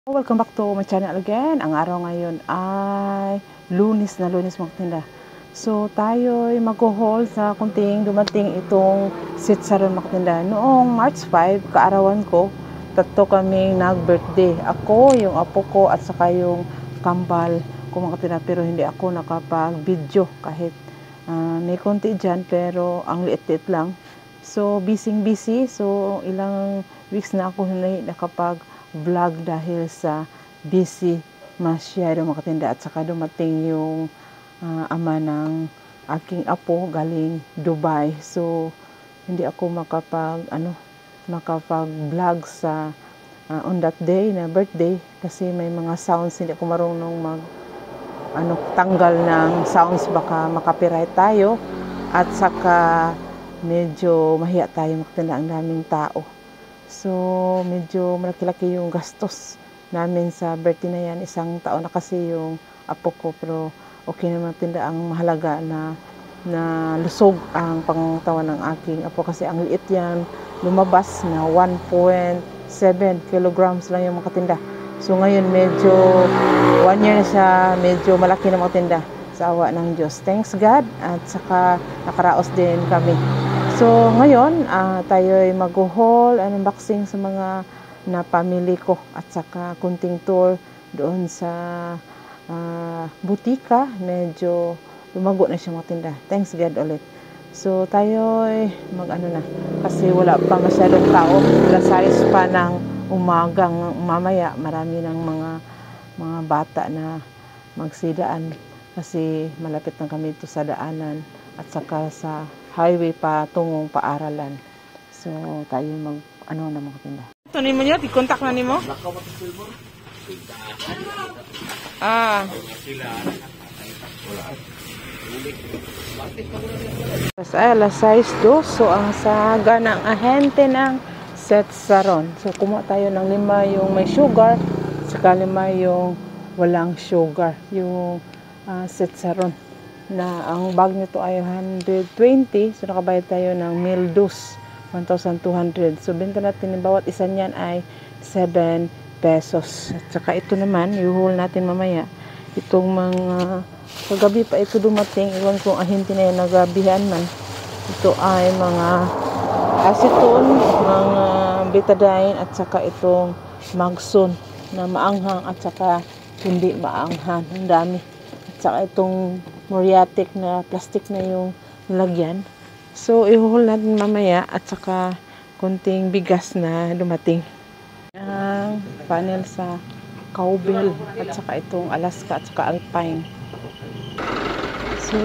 Welcome back to my channel again. Ang araw ngayon ay Lunes na Lunes mga tinda. So tayo ay mag-haul sa kunting dumating itong sitsaron mga tinda. Noong March 5, kaarawan ko, tatlo kaming nag-birthday. Ako, yung apo ko at saka yung kambal ko mga tinda. Pero hindi ako nakapag-video kahit may konti dyan pero ang liit-liit lang. So busy. So ilang weeks na ako hindi nakapag-vlog dahil sa busy masyado mga katinda. At saka dumating yung ama ng aking apo galing Dubai. So hindi ako makapag-vlog sa on that day na birthday kasi may mga sounds hindi ako marunong tanggal ng sounds, baka makapiright tayo at saka medyo mahiya tayo magtanda, ang daming tao. So medyo malaki-laki yung gastos namin sa birthday na yan. Isang taon na kasi yung apo ko, pero okay naman tinda. Ang mahalaga na lusog ang pangtawan ng aking apo kasi ang liit yan, lumabas na 1.7 kilograms lang yung mga tinda. So ngayon medyo 1 year na siya, medyo malaki na mga tinda sa awa ng Diyos. Thanks God, at saka nakaraos din kami. So ngayon tayo ay mag-haul, unboxing sa mga napamili ko at saka kunting tour doon sa butika. Medyo lumago na siya mga tinda. Thanks God ulit. So tayo ay na kasi wala pa masyadong tao. Alas 6 pa ng umagang, mamaya marami ng mga bata na magsidaan kasi malapit na kami ito sa daanan at saka sa highway pa tungong paaralan. So tayo na mga tinda. Tunin mo niya, i-contact na nimo? Alas 6:02. So ang saga ng ahente ng sitsaron. So kumuha tayo ng 5 yung may sugar, saka 5 yung walang sugar, yung sitsaron na ang bag nito ay 120. So nakabayad tayo ng meal dues 1,200. So benta natin yung bawat isa niyan ay 7 pesos. At saka ito naman, i-haul natin mamaya. Itong mga kagabi pa ito dumating, iwan kong ahente na yung nagabihan man. Ito ay mga acetone, mga betadine, at saka itong magson na maanghang at saka hindi maanghang. Ang dami. At saka itong muriatic na plastic na yung lagyan. So i-haul natin mamaya, at saka kunting bigas na dumating. Ang panel sa cowbell at saka itong Alaska at saka Alpine. So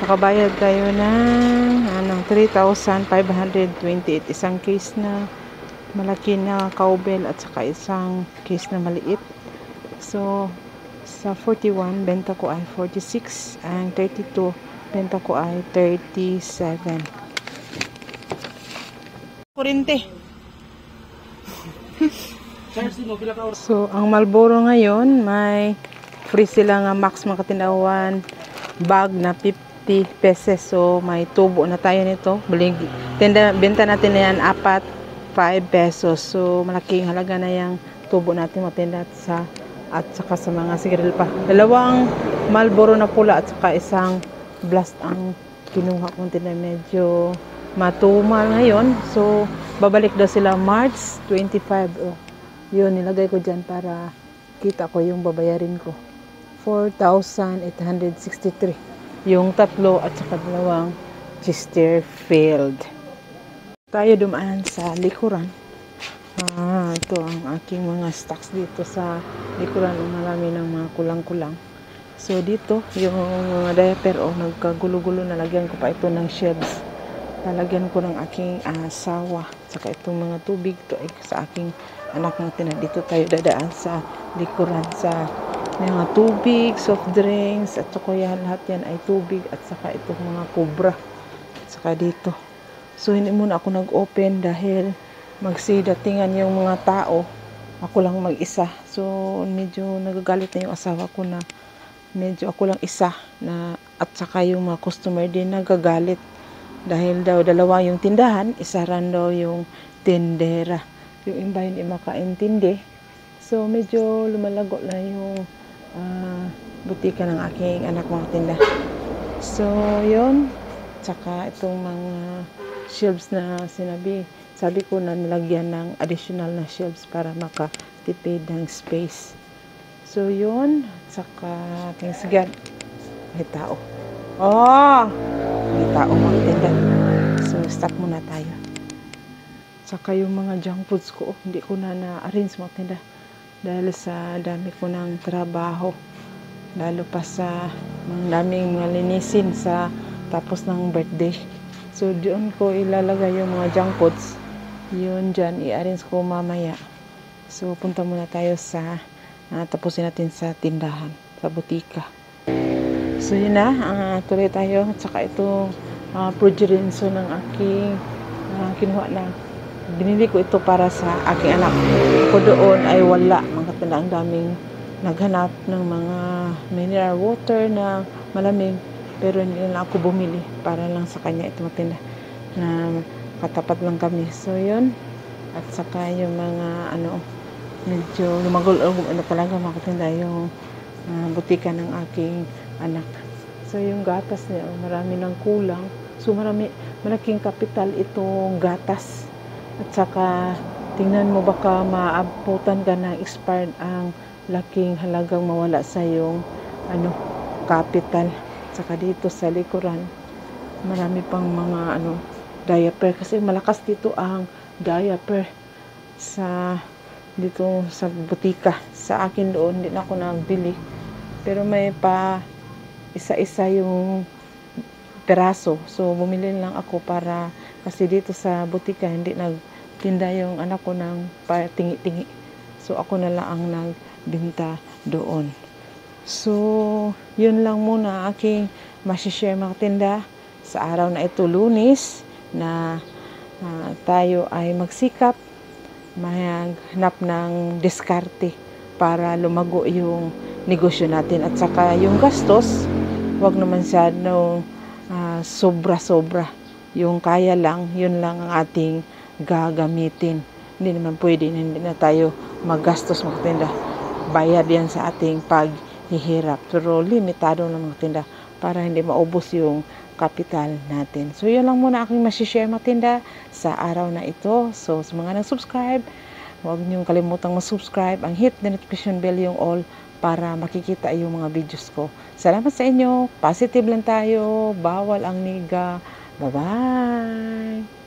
nakabayad tayo ng 3,528. Isang case na malaki na cowbell at saka isang case na maliit. So sa 41 benta ko ay 46, ang 32 benta ko ay 37. Kurente. So ang Marlboro ngayon may free sila nga max mga katindawan bag na 50 pesos. So may tubo na tayo nito. Benta natin na yan 5 pesos. So malaking halaga na yung tubo natin matinda at saka sa mga sigarilyo pa. 2 Marlboro na pula at saka isang blast ang kinuha kong tinda. Medyo matumal ngayon. So babalik daw sila March 25. Yun, nilagay ko dyan para kita ko yung babayarin ko. 4,863. Yung 3 at saka 2 Chesterfield. Tayo dumaan sa likuran. Ito ang aking mga stocks dito sa likuran. Marami ng mga kulang-kulang. So dito, yung mga diaper, nagkagulo-gulo, nalagyan ko pa ito ng shelves. Lalagyan ko ng aking asawa. Saka itong mga tubig, ito ay sa aking anak natin. Dito tayo dadaan sa likuran sa mga tubig, soft drinks, at saka yan, lahat yan ay tubig, at saka itong mga kubra. At saka dito. So hindi muna ako nag-open dahil magsidatingan yung mga tao. Ako lang mag-isa. So medyo nagagalit na yung asawa ko na medyo ako lang isa na, at saka yung mga customer din nagagalit. Dahil daw 2 yung tindahan, isa ran daw yung tindera. Yung iba hindi makaintindi. So, medyo lumalago na yung butika ng aking anak mga tinda. So, yun. Tsaka itong mga shelves na sabi ko na nilagyan ng additional na shelves para makatipid ng space. So, yun. Tsaka, tingnan may tao. Oh! May tao mga tinda. So, stop muna tayo. Tsaka yung mga junk foods ko, hindi ko na-arrange mga tinda. Dahil sa dami ko ng trabaho. Lalo pa sa daming malinisin sa tapos ng birthday. So, doon ko ilalagay yung mga junk foods. Yun dyan, i-arrange ko mamaya. So, punta muna tayo sa tapusin natin sa tindahan, sa butika. So, yun na. Tuloy tayo. At saka itong progerenso ng aking kinuha na. Binili ko ito para sa aking anak. Ako doon ay wala. Mga tanda, ang daming naghanap ng mga mineral water na malamig. Pero hindi na ako bumili. Para lang sa kanya ito matinda. Na katapat lang kami. So, yun. At saka yung mga medyo lumagol talaga makatinda yung butika ng aking anak. So, yung gatas niya, marami ng kulang. So, malaking kapital itong gatas. At saka, tingnan mo baka maabutan ka ng expired ang laking halagang mawala sa yung capital. At saka dito sa likuran, marami pang mga diaper. Kasi malakas dito ang diaper dito sa butika. Sa akin doon, hindi na ako nagbili. Pero may pa isa-isa yung peraso. So, bumili lang ako kasi dito sa butika, hindi nagtinda yung anak ko ng tingi-tingi. So, ako na lang ang nagbinta doon. So, yun lang muna aking masishare mga tinda sa araw na ito, Lunes, na tayo ay magsikap, maghanap ng diskarte para lumago yung negosyo natin. At saka yung gastos, wag naman sobra-sobra. Yung kaya lang, yun lang ang ating gagamitin. Hindi naman pwede, hindi na tayo maggastos mga tinda. Bayad yan sa ating paghihirap. Pero limitado na mga tinda para hindi maubos yung kapital natin. So, yun lang muna aking masishare mga tinda sa araw na ito. So, sa mga nag-subscribe, huwag niyong kalimutang mag-subscribe. Ang hit the notification bell yung all para makikita yung mga videos ko. Salamat sa inyo. Positive lang tayo. Bawal ang niga. Bye-bye!